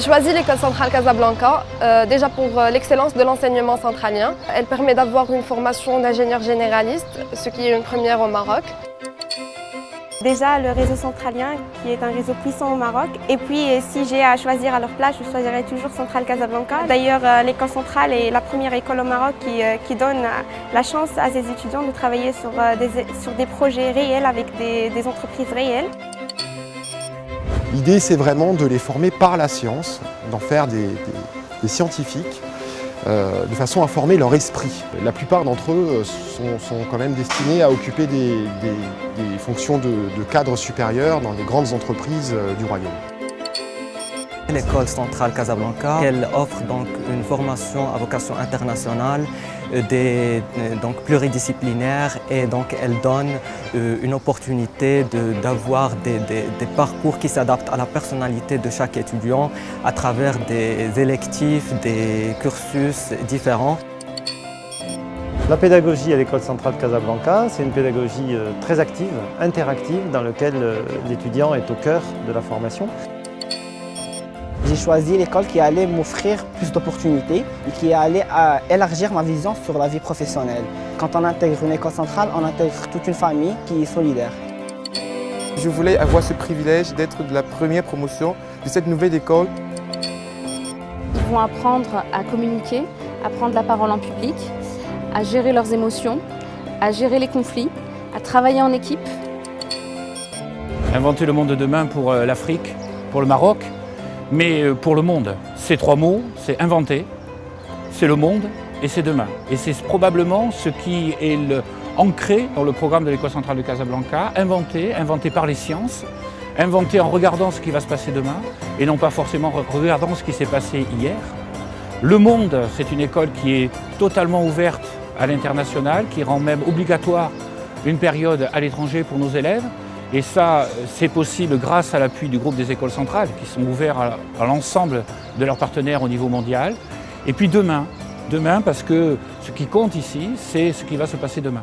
J'ai choisi l'école centrale Casablanca, déjà pour l'excellence de l'enseignement centralien. Elle permet d'avoir une formation d'ingénieur généraliste, ce qui est une première au Maroc. Déjà le réseau centralien qui est un réseau puissant au Maroc. Et puis si j'ai à choisir à leur place, je choisirais toujours Centrale Casablanca. D'ailleurs l'école centrale est la première école au Maroc qui donne la chance à ses étudiants de travailler sur des projets réels avec des entreprises réelles. L'idée, c'est vraiment de les former par la science, d'en faire des scientifiques, de façon à former leur esprit. La plupart d'entre eux sont quand même destinés à occuper des fonctions de cadre supérieur dans les grandes entreprises du royaume. L'école centrale Casablanca, elle offre donc une formation à vocation internationale, donc pluridisciplinaire, et donc elle donne une opportunité d'avoir des parcours qui s'adaptent à la personnalité de chaque étudiant à travers des électifs, des cursus différents. La pédagogie à l'école centrale Casablanca, c'est une pédagogie très active, interactive, dans laquelle l'étudiant est au cœur de la formation. J'ai choisi l'école qui allait m'offrir plus d'opportunités et qui allait élargir ma vision sur la vie professionnelle. Quand on intègre une école centrale, on intègre toute une famille qui est solidaire. Je voulais avoir ce privilège d'être de la première promotion de cette nouvelle école. Ils vont apprendre à communiquer, à prendre la parole en public, à gérer leurs émotions, à gérer les conflits, à travailler en équipe. Inventer le monde de demain pour l'Afrique, pour le Maroc, mais pour le monde. Ces trois mots, c'est inventer, c'est le monde et c'est demain. Et c'est probablement ce qui est ancré dans le programme de l'école centrale de Casablanca, inventer par les sciences, inventer en regardant ce qui va se passer demain et non pas forcément en regardant ce qui s'est passé hier. Le monde, c'est une école qui est totalement ouverte à l'international, qui rend même obligatoire une période à l'étranger pour nos élèves. Et ça, c'est possible grâce à l'appui du groupe des écoles centrales qui sont ouverts à l'ensemble de leurs partenaires au niveau mondial. Et puis demain parce que ce qui compte ici, c'est ce qui va se passer demain.